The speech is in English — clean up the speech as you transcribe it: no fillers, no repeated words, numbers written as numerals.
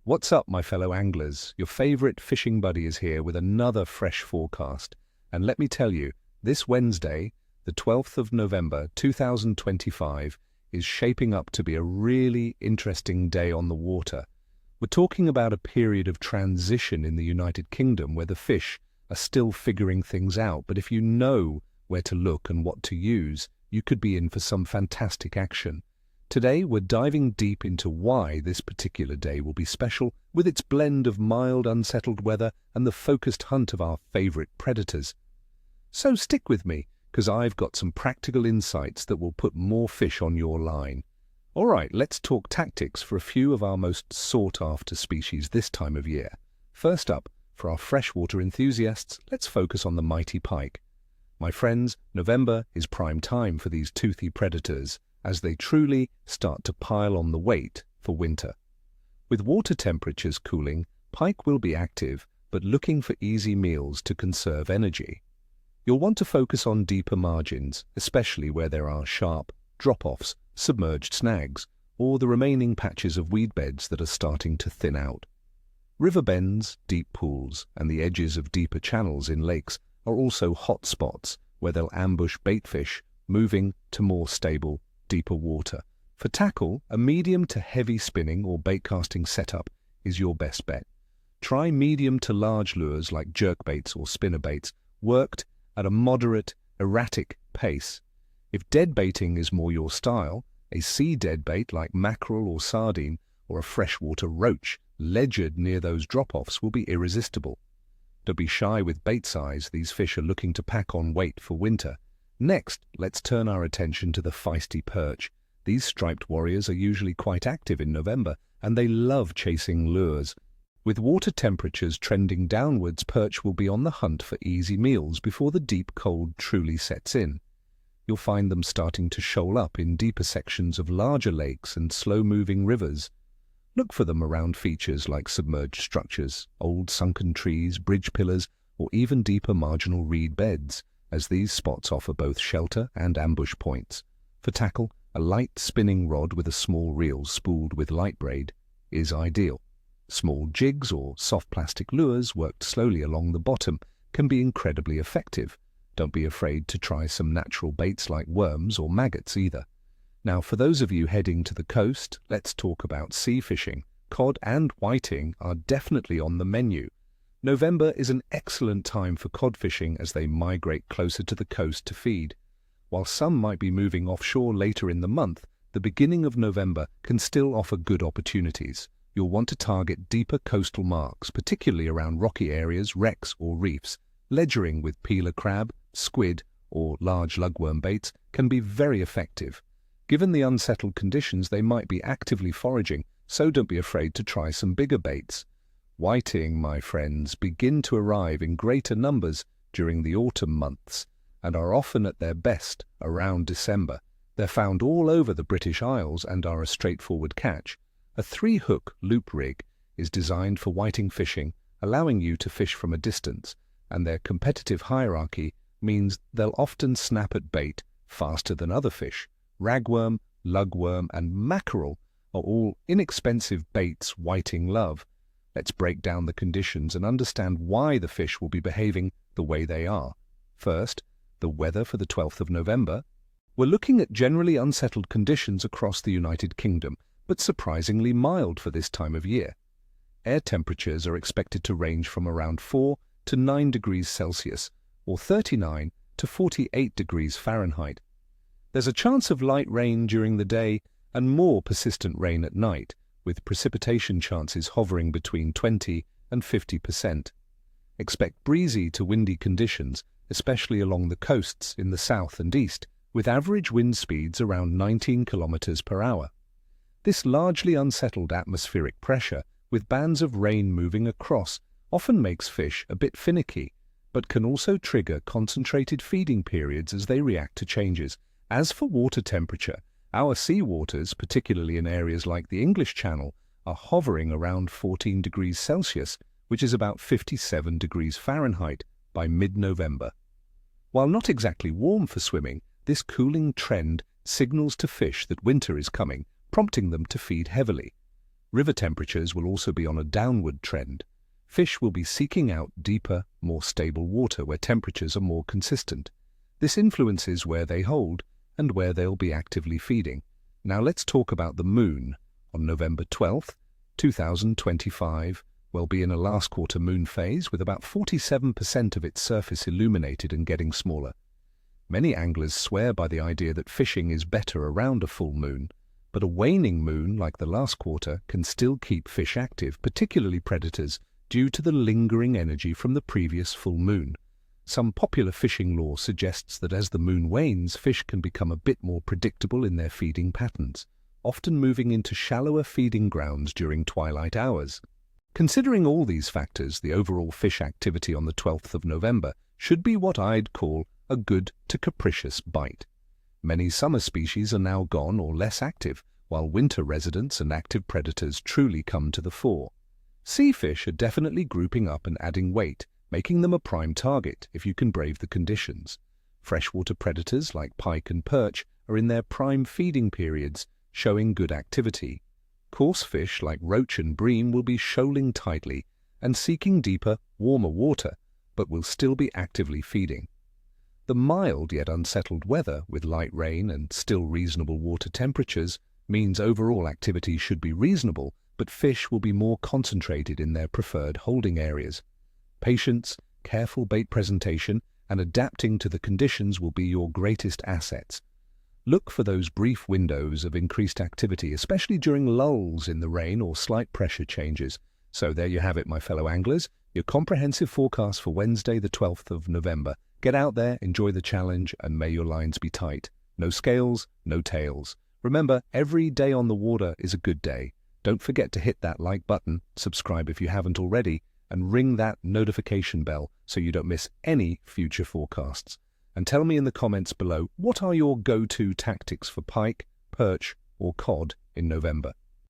What's up, my fellow anglers? Your favorite fishing buddy is here with another fresh forecast. And let me tell you, this Wednesday, the 12th of November 2025, is shaping up to be a really interesting day on the water. We're talking about a period of transition in the United Kingdom where the fish are still figuring things out, but if you know where to look and what to use, you could be in for some fantastic action. Today, we're diving deep into why this particular day will be special with its blend of mild, unsettled weather and the focused hunt of our favorite predators. So stick with me, because I've got some practical insights that will put more fish on your line. All right, let's talk tactics for a few of our most sought-after species this time of year. First up, for our freshwater enthusiasts, let's focus on the mighty pike. My friends, November is prime time for these toothy predators, as they truly start to pile on the weight for winter. With water temperatures cooling, pike will be active, but looking for easy meals to conserve energy. You'll want to focus on deeper margins, especially where there are sharp drop-offs, submerged snags, or the remaining patches of weed beds that are starting to thin out. River bends, deep pools, and the edges of deeper channels in lakes are also hot spots where they'll ambush baitfish, moving to more stable, deeper water. For tackle, a medium to heavy spinning or baitcasting setup is your best bet. Try medium to large lures like jerkbaits or spinnerbaits, worked at a moderate, erratic pace. If dead baiting is more your style, a sea dead bait like mackerel or sardine or a freshwater roach ledgered near those drop-offs will be irresistible. Don't be shy with bait size, these fish are looking to pack on weight for winter. Next, let's turn our attention to the feisty perch. These striped warriors are usually quite active in November, and they love chasing lures. With water temperatures trending downwards, perch will be on the hunt for easy meals before the deep cold truly sets in. You'll find them starting to shoal up in deeper sections of larger lakes and slow-moving rivers. Look for them around features like submerged structures, old sunken trees, bridge pillars, or even deeper marginal reed beds, as these spots offer both shelter and ambush points. For tackle, a light spinning rod with a small reel spooled with light braid is ideal. Small jigs or soft plastic lures worked slowly along the bottom can be incredibly effective. Don't be afraid to try some natural baits like worms or maggots either. Now, for those of you heading to the coast, let's talk about sea fishing. Cod and whiting are definitely on the menu. November is an excellent time for cod fishing as they migrate closer to the coast to feed. While some might be moving offshore later in the month, the beginning of November can still offer good opportunities. You'll want to target deeper coastal marks, particularly around rocky areas, wrecks or reefs. Ledgering with peeler crab, squid or large lugworm baits can be very effective. Given the unsettled conditions, they might be actively foraging, so don't be afraid to try some bigger baits. Whiting, my friends, begin to arrive in greater numbers during the autumn months and are often at their best around December. They're found all over the British Isles and are a straightforward catch. A 3-hook loop rig is designed for whiting fishing, allowing you to fish from a distance, and their competitive hierarchy means they'll often snap at bait faster than other fish. Ragworm, lugworm, and mackerel are all inexpensive baits whiting love. Let's break down the conditions and understand why the fish will be behaving the way they are. First, the weather for the 12th of November. We're looking at generally unsettled conditions across the United Kingdom, but surprisingly mild for this time of year. Air temperatures are expected to range from around 4 to 9 degrees Celsius, or 39 to 48 degrees Fahrenheit. There's a chance of light rain during the day and more persistent rain at night, with precipitation chances hovering between 20 and 50%. Expect breezy to windy conditions, especially along the coasts in the south and east, with average wind speeds around 19 kilometers per hour. This largely unsettled atmospheric pressure, with bands of rain moving across, often makes fish a bit finicky, but can also trigger concentrated feeding periods as they react to changes. As for water temperature, our sea waters, particularly in areas like the English Channel, are hovering around 14 degrees Celsius, which is about 57 degrees Fahrenheit by mid-November. While not exactly warm for swimming, this cooling trend signals to fish that winter is coming, prompting them to feed heavily. River temperatures will also be on a downward trend. Fish will be seeking out deeper, more stable water where temperatures are more consistent. This influences where they hold and where they'll be actively feeding. Now let's talk about the moon. On November 12th, 2025, we'll be in a last quarter moon phase with about 47% of its surface illuminated and getting smaller. Many anglers swear by the idea that fishing is better around a full moon, but a waning moon like the last quarter can still keep fish active, particularly predators, due to the lingering energy from the previous full moon. Some popular fishing lore suggests that as the moon wanes, fish can become a bit more predictable in their feeding patterns, often moving into shallower feeding grounds during twilight hours. Considering all these factors, the overall fish activity on the 12th of November should be what I'd call a good to capricious bite. Many summer species are now gone or less active, while winter residents and active predators truly come to the fore. Sea fish are definitely grouping up and adding weight, making them a prime target if you can brave the conditions. Freshwater predators like pike and perch are in their prime feeding periods, showing good activity. Coarse fish like roach and bream will be shoaling tightly and seeking deeper, warmer water, but will still be actively feeding. The mild yet unsettled weather, with light rain and still reasonable water temperatures, means overall activity should be reasonable, but fish will be more concentrated in their preferred holding areas. Patience, careful bait presentation, and adapting to the conditions will be your greatest assets. Look for those brief windows of increased activity, especially during lulls in the rain or slight pressure changes. So there you have it, my fellow anglers, your comprehensive forecast for Wednesday, the 12th of November. Get out there, enjoy the challenge, and may your lines be tight. No scales, no tails. Remember, every day on the water is a good day. Don't forget to hit that like button, subscribe if you haven't already, and ring that notification bell so you don't miss any future forecasts. And tell me in the comments below, what are your go-to tactics for pike, perch, or cod in November?